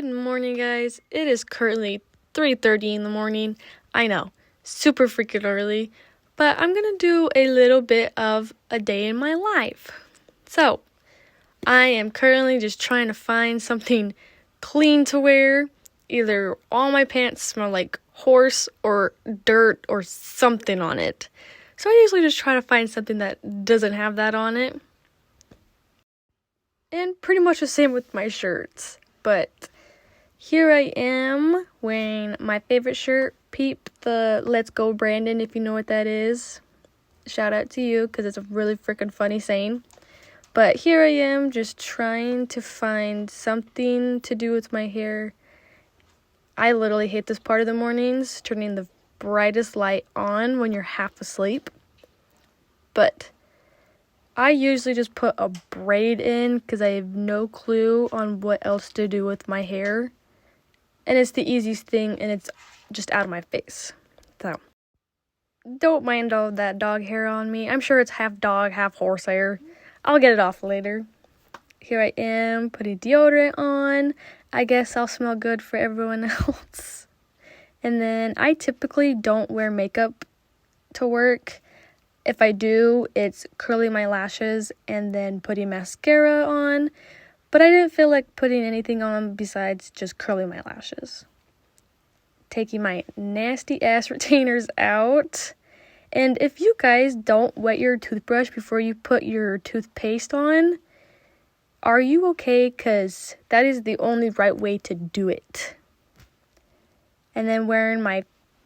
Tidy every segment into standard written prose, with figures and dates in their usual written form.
Good morning, guys. It is currently 3:30 in the morning. I know, super freaking early, but I'm gonna do a little bit of a day in my life. So, I am currently just trying to find something clean to wear. Either all my pants smell like horse or dirt or something on it. So, I usually just try to find something that doesn't have that on it. And pretty much the same with my shirts. But here I am wearing my favorite shirt, Peep the Let's Go Brandon, if you know what that is. Shout out to you, because it's a really freaking funny saying. But here I am just trying to find something to do with my hair. I literally hate this part of the mornings, turning the brightest light on when you're half asleep. But I usually just put a braid in because I have no clue on what else to do with my hair. And it's the easiest thing, and it's just out of my face. So, don't mind all that dog hair on me. I'm sure it's half dog, half horse hair. I'll get it off later. Here I am, putting deodorant on. I guess I'll smell good for everyone else. And then I typically don't wear makeup to work. If I do, it's curling my lashes and then putting mascara on. But I didn't feel like putting anything on besides just curling my lashes. Taking my nasty ass retainers out. And if you guys don't wet your toothbrush before you put your toothpaste on, are you okay? Because that is the only right way to do it. And then wearing my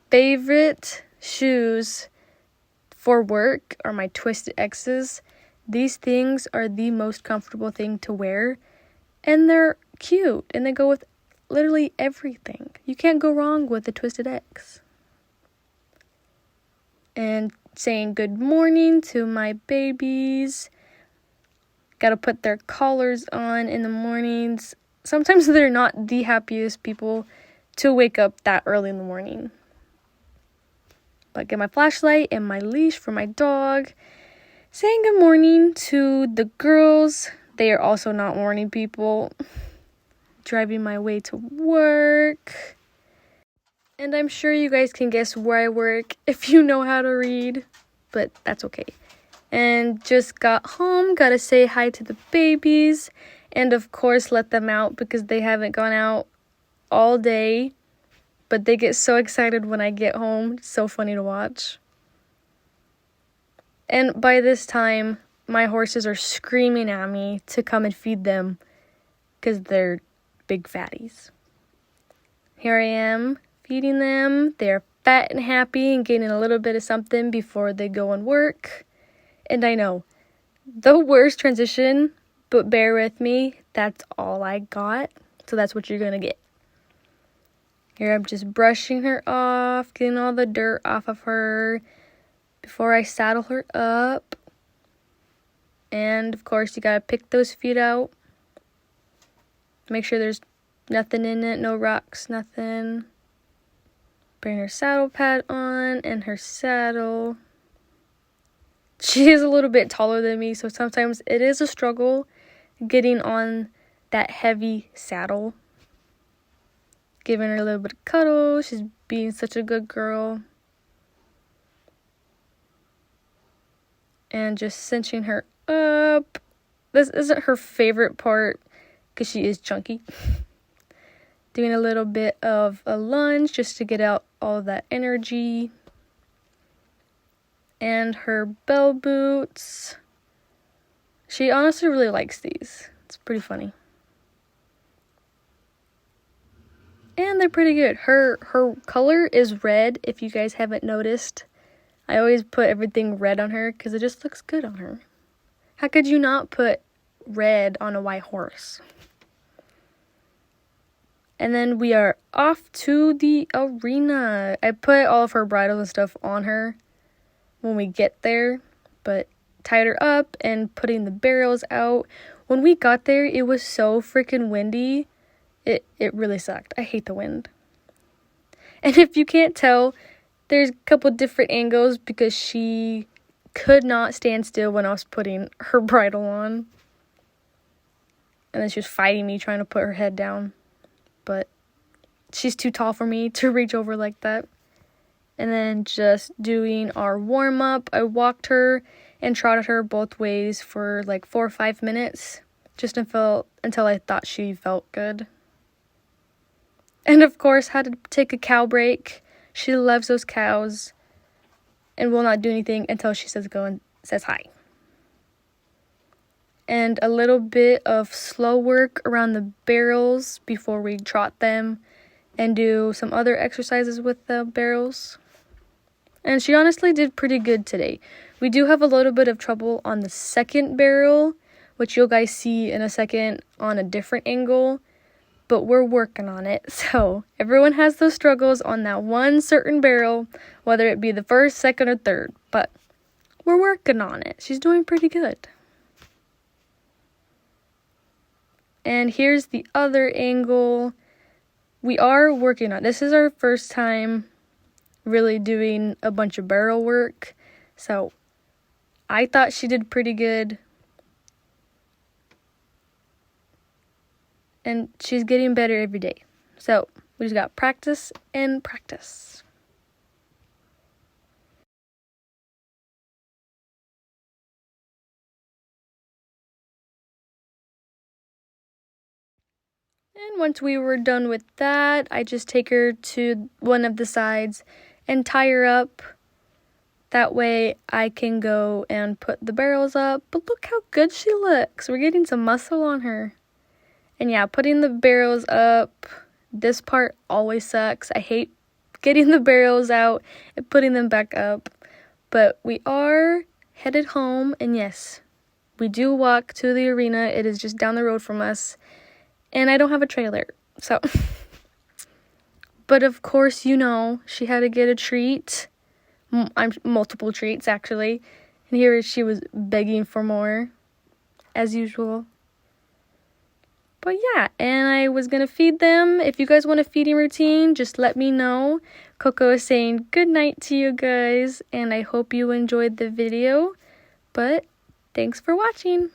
favorite shoes for work are my Twisted X's. These things are the most comfortable thing to wear. And they're cute, and they go with literally everything. You can't go wrong with a Twisted X. And saying good morning to my babies. Gotta put their collars on in the mornings. Sometimes they're not the happiest people to wake up that early in the morning. But get my flashlight and my leash for my dog. Saying good morning to the girls. They are also not morning people. Driving my way to work. And I'm sure you guys can guess where I work if you know how to read. But that's okay. And just got home. Gotta say hi to the babies. And of course let them out because they haven't gone out all day. But they get so excited when I get home. It's so funny to watch. And by this time, my horses are screaming at me to come and feed them because they're big fatties. Here I am feeding them. They're fat and happy and getting a little bit of something before they go and work. And I know, the worst transition, but bear with me, that's all I got. So that's what you're going to get. Here I'm just brushing her off, getting all the dirt off of her before I saddle her up. And, of course, you gotta pick those feet out. Make sure there's nothing in it, no rocks, nothing. Bring her saddle pad on and her saddle. She is a little bit taller than me, so sometimes it is a struggle getting on that heavy saddle. Giving her a little bit of cuddle. She's being such a good girl. And just cinching her up. This isn't her favorite part because she is chunky. Doing a little bit of a lunge just to get out all of that energy. And her bell boots. She honestly really likes these. It's pretty funny. And they're pretty good. Her color is red, if you guys haven't noticed. I always put everything red on her because it just looks good on her. How could you not put red on a white horse? And then we are off to the arena. I put all of her bridles and stuff on her when we get there, but tied her up and putting the barrels out. When we got there, it was so freaking windy. It really sucked. I hate the wind. And if you can't tell, there's a couple different angles because she could not stand still when I was putting her bridle on. And then she was fighting me, trying to put her head down. but she's too tall for me to reach over like that. And then just doing our warm-up, I walked her and trotted her both ways for like 4 or 5 minutes, just until I thought she felt good. And of course, had to take a cow break. She loves those cows and will not do anything until she says go and says hi. And a little bit of slow work around the barrels before we trot them and do some other exercises with the barrels. And she honestly did pretty good today. We do have a little bit of trouble on the second barrel, which you'll guys see in a second on a different angle, but we're working on it. So everyone has those struggles on that one certain barrel, whether it be the first, second, or third, but we're working on it. She's doing pretty good. And here's the other angle. We are working on, this is our first time really doing a bunch of barrel work, so I thought she did pretty good. And she's getting better every day. So we just got practice and practice. And once we were done with that, I just take her to one of the sides and tie her up. That way I can go and put the barrels up. But look how good she looks. We're getting some muscle on her. And yeah, putting the barrels up, this part always sucks. I hate getting the barrels out and putting them back up. But we are headed home, and yes, we do walk to the arena. It is just down the road from us. And I don't have a trailer, so. But of course, you know, she had to get a treat. Multiple treats, actually. And here she was begging for more, as usual. But yeah, and I was going to feed them. If you guys want a feeding routine, just let me know. Coco is saying good night to you guys, and I hope you enjoyed the video. But thanks for watching.